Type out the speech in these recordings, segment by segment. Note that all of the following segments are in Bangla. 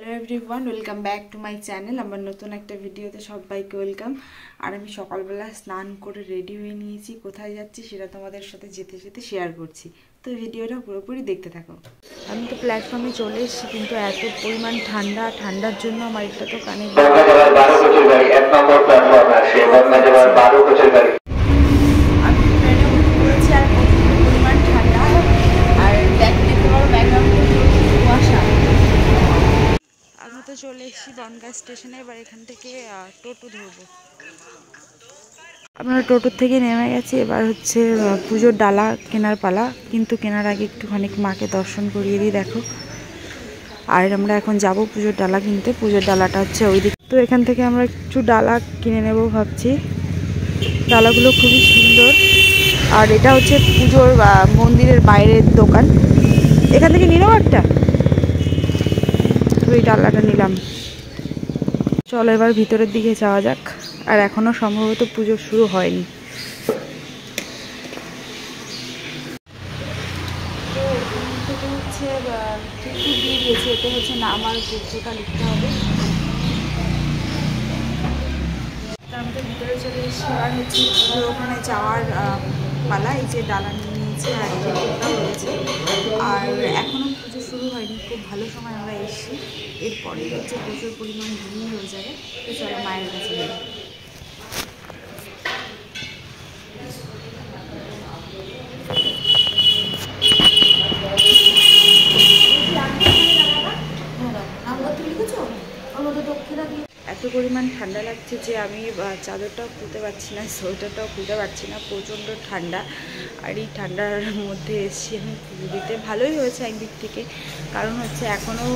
Hello everyone, welcome back to my channel. আমার নতুন একটা ভিডিওতে সবাইকে ওয়েলকাম। আর আমি সকালবেলা স্নান করে রেডি হয়ে নিয়েছি। কোথায় যাচ্ছি সেটা তোমাদের সাথে যেতে যেতে শেয়ার করছি, তো ভিডিওটা পুরোপুরি দেখতে থাকো। আমি তো প্ল্যাটফর্মে চলে এসেছি, কিন্তু এত পরিমাণ ঠান্ডার জন্য আমার এটা তো কানে আমি ট্রেনে উঠে পড়েছি আর প্রচুর পরিমাণ ঠান্ডা। আর দেখতে পারো ব্যাকগ্রাউন্ডে কুয়াশা। আমরা তো চলে এসেছি বনগাঁ স্টেশনে। এবার এখান থেকে টোটো ধরবো। আমরা টোটোর থেকে নেমে গেছি। এবার হচ্ছে পুজোর ডালা কেনার পালা, কিন্তু কেনার আগে একটুখানি মাকে দর্শন করিয়ে দিই। দেখো, আর আমরা এখন যাব পুজোর ডালা কিনতে। পুজোর ডালাটা হচ্ছে ওই দিক। তো এখান থেকে আমরা একটু ডালা কিনে নেব ভাবছি। ডালাগুলো খুবই সুন্দর। আর এটা হচ্ছে পুজোর মন্দিরের বাইরের দোকান। এখান থেকে নিলাম একটা, ওই ডালাটা নিলাম। চলো এবার ভিতরের দিকে যাওয়া যাক। আর এখনো সম্ভবত পুজো শুরু হয়নি। তো এখান থেকে হচ্ছে টিকিট দিয়ে দিয়েছে। এতে হচ্ছে নাম আর যোগ্যতা লিখতে হবে। তার মধ্যে ভিতরে চলে এসেছি। আর হচ্ছে পুজোর ওখানে যাওয়ার পালা। এই যে ডালা নিয়ে নিয়েছে আর এই যে টোটাও রয়েছে। আর এখনও পুজো শুরু হয়নি, খুব ভালো সময় আমরা এসেছি। এরপরে হচ্ছে প্রচুর পরিমাণ ভিড় হয়ে যাবে। তো চলো মায়ের কাছে যাই। এত পরিমাণ ঠান্ডা লাগছে যে আমি চাদরটাও খুলতে পারছি না, সোয়েটারটাও খুলতে পারছি না। প্রচণ্ড ঠান্ডা। আর এই ঠান্ডার মধ্যে এসেছি আমি পুজো দিতে। ভালোই হয়েছে একদিক থেকে, কারণ হচ্ছে এখনও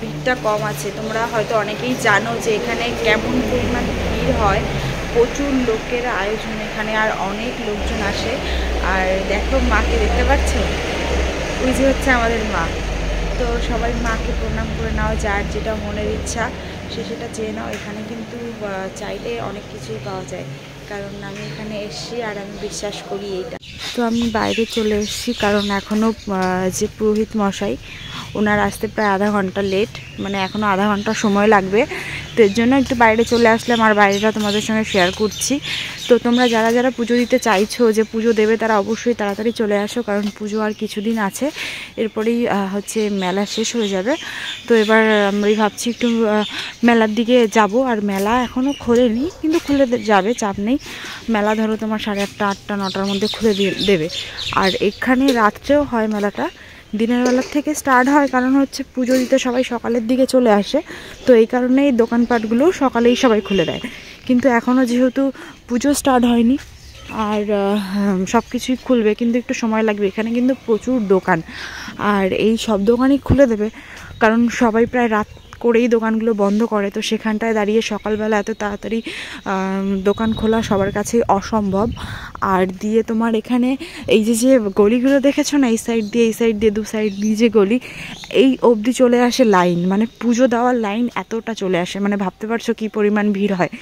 ভিড়টা কম আছে। তোমরা হয়তো অনেকেই জানো যে এখানে কেমন পরিমাণ ভিড় হয়। প্রচুর লোকের আয়োজন এখানে, আর অনেক লোকজন আসে। আর দেখো, মাকে দেখতে পাচ্ছ? ওই যে হচ্ছে আমাদের মা। তো সবাই মাকে প্রণাম করে নাও, যার যেটা মনের ইচ্ছা সে সেটা চেয়ে নাও। এখানে কিন্তু চাইলে অনেক কিছুই পাওয়া যায়, কারণ আমি এখানে এসেছি আর আমি বিশ্বাস করি এইটা। তো আমি বাইরে চলে এসেছি, কারণ এখনও যে পুরোহিত মশাই ওনার আসতে প্রায় আধা ঘন্টা লেট, মানে এখনও আধা ঘন্টা সময় লাগবে। তো এর জন্য একটু বাইরে চলে আসলাম, আর বাইরেটা তোমাদের সঙ্গে শেয়ার করছি। তো তোমরা যারা যারা পুজো দিতে চাইছো, যে পুজো দেবে, তারা অবশ্যই তাড়াতাড়ি চলে আসো, কারণ পুজো আর কিছুদিন আছে। এরপরেই হচ্ছে মেলা শেষ হয়ে যাবে। তো এবার আমি ভাবছি একটু মেলার দিকে যাব। আর মেলা এখনও খোলেনি, কিন্তু খুলে যাবে, চাপ নেই। মেলা ধরো তোমার 8:30, 8টা, 9টার মধ্যে খুলে দেবে। আর এখানে রাত্রেও হয় মেলাটা, দিনের বেলার থেকে স্টার্ট হয়, কারণ হচ্ছে পুজো দিতে সবাই সকালের দিকে চলে আসে। তো এই কারণেই দোকানপাটগুলো সকালেই সবাই খুলে দেয়। কিন্তু এখনও যেহেতু পুজো স্টার্ট হয়নি, আর সব কিছুই খুলবে, কিন্তু একটু সময় লাগবে। এখানে কিন্তু প্রচুর দোকান, আর এই সব দোকানই খুলে দেবে, কারণ সবাই প্রায় রাত করেই দোকানগুলো বন্ধ করে। তো সেখানটায় দাঁড়িয়ে সকালবেলা এত তাড়াতাড়ি দোকান খোলা সবার কাছেই অসম্ভব। আর দিয়ে তোমার এখানে এই যে গলিগুলো দেখেছো না, এই সাইড দিয়ে দু সাইড দিয়ে যে গলি, এই অবধি চলে আসে লাইন, মানে পুজো দেওয়ার লাইন এতটা চলে আসে, মানে ভাবতে পারছো কী পরিমাণ ভিড় হয়।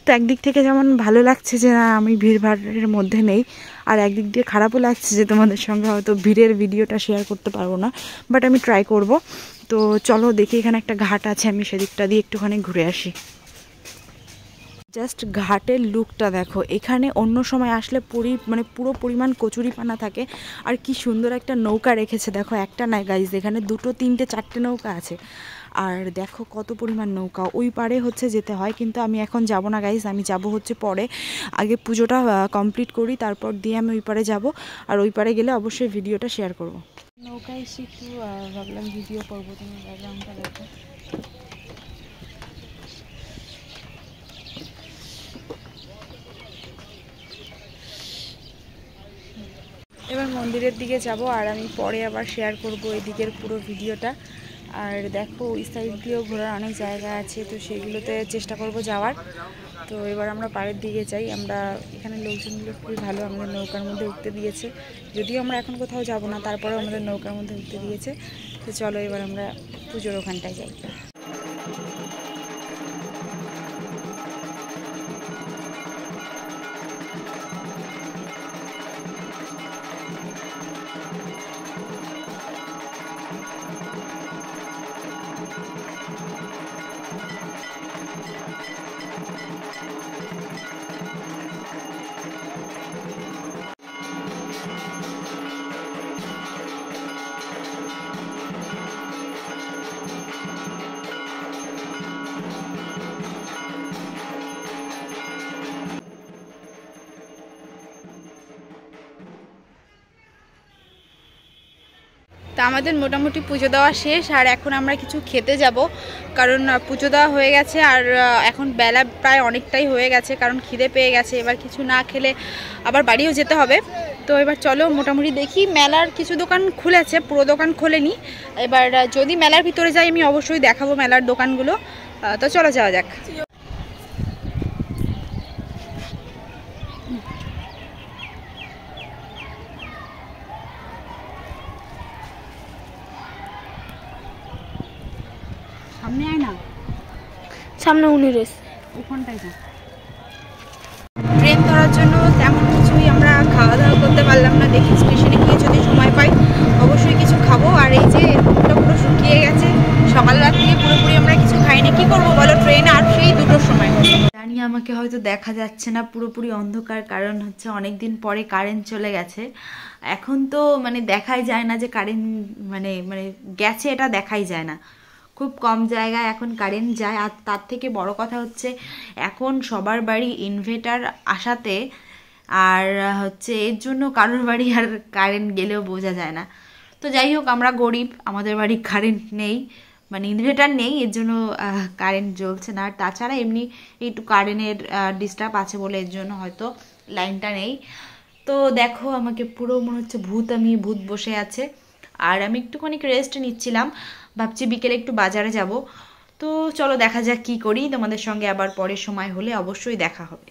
তো একদিক থেকে যেমন ভালো লাগছে যে না, আমি ভিড়ভাড়ের মধ্যে নেই, আর একদিক দিয়ে খারাপও লাগছে যে তোমাদের সঙ্গে হয়তো ভিড়ের ভিডিওটা শেয়ার করতে পারবো না, বাট আমি ট্রাই করব। তো চলো দেখি, এখানে একটা ঘাট আছে, আমি সেদিকটা দিয়ে একটুখানি ঘুরে আসি। জাস্ট ঘাটের লুকটা দেখো। এখানে অন্য সময় আসলে মানে পুরো পরিমাণ কচুরিপানা থাকে। আর কি সুন্দর একটা নৌকা রেখেছে দেখো, একটা নাই গাইজ, এখানে 2, 3, 4টে নৌকা আছে। আর দেখো কত পরিমাণ নৌকা। ওই পারে হচ্ছে যেতে হয়, কিন্তু আমি এখন যাব না গাইজ, আমি যাব হচ্ছে পরে। আগে পুজোটা কমপ্লিট করি, তারপর দিয়ে আমি ওই পারে যাব। আর ওই পারে গেলে অবশ্যই ভিডিওটা শেয়ার করব। নৌকায় এসে একটু ভাবলাম ভিডিও করবো। তুমি ব্যাকগ্রাউন্ডটা দেখো। এবার মন্দিরের দিকে যাব, আর আমি পরে আবার শেয়ার করব এদিকের পুরো ভিডিওটা। আর দেখো, ওই সাইড দিয়েও ঘোরার অনেক জায়গা আছে, তো সেগুলোতে চেষ্টা করব যাওয়ার। তো এবার আমরা পাড়ের দিকে যাই। আমরা এখানে লোকজনগুলো খুবই ভালো, আমাদের নৌকার মধ্যে উঠতে দিয়েছে। যদিও আমরা এখন কোথাও যাব না, তারপরেও আমাদের নৌকার মধ্যে উঠতে দিয়েছে। তো চলো এবার আমরা পুজোর ওখানটায় যাই। তা আমাদের মোটামুটি পুজো দেওয়া শেষ, আর এখন আমরা কিছু খেতে যাব, কারণ পুজো দেওয়া হয়ে গেছে আর এখন বেলা প্রায় অনেকটাই হয়ে গেছে, কারণ খিদে পেয়ে গেছে। এবার কিছু না খেলে আবার বাড়িও যেতে হবে। তো এবার চলো মোটামুটি দেখি, মেলার কিছু দোকান খুলেছে, পুরো দোকান খোলেনি। এবার যদি মেলার ভিতরে যাই আমি অবশ্যই দেখাবো মেলার দোকানগুলো। তো চলো যাওয়া যাক। সামনে আয় না, সামনে উনিরেস ওখানটায় যা। ট্রেন ধরার জন্য তেমন কিছুই আমরা খাওয়া দাওয়া করতে পারলাম না। দেখি স্টেশনে গিয়ে যদি সময় পাই অবশ্যই কিছু খাবো। আর এই যে মুখটা পুরো শুকিয়ে গেছে, সকাল রাত থেকে পুরোপুরি আমরা কিছু খাইনি। কি করবো বলো, ট্রেন আর সেই 2টোর সময়। জানি আমাকে হয়তো দেখা যাচ্ছে না, পুরোপুরি অন্ধকার, কারণ হচ্ছে অনেক দিন পরে কারেন্ট চলে গেছে। এখন তো মানে দেখাই যায় না যে কারেন্ট মানে মানে গেছে, এটা দেখাই যায় না। খুব কম জায়গায় এখন কারেন্ট যায়। আর তার থেকে বড় কথা হচ্ছে এখন সবার বাড়ি ইনভার্টার আসাতে, আর হচ্ছে এর জন্য কারোর বাড়ি আর কারেন্ট গেলেও বোঝা যায় না। তো যাই হোক, আমরা গরিব, আমাদের বাড়ি কারেন্ট নেই, মানে ইনভার্টার নেই, এর জন্য কারেন্ট জ্বলছে না। আর তাছাড়া এমনি একটু কারেন্টের ডিস্টার্ব আছে বলে এর জন্য হয়তো লাইনটা নেই। তো দেখো আমাকে পুরো মনে হচ্ছে ভূত বসে আছে। আর আমি একটুখানি রেস্ট নিচ্ছিলাম, ভাবছি বিকেলে একটু বাজারে যাব। তো চলো দেখা যাক কি করি, তোমাদের সঙ্গে আবার পরে সময় হলে অবশ্যই দেখা হবে।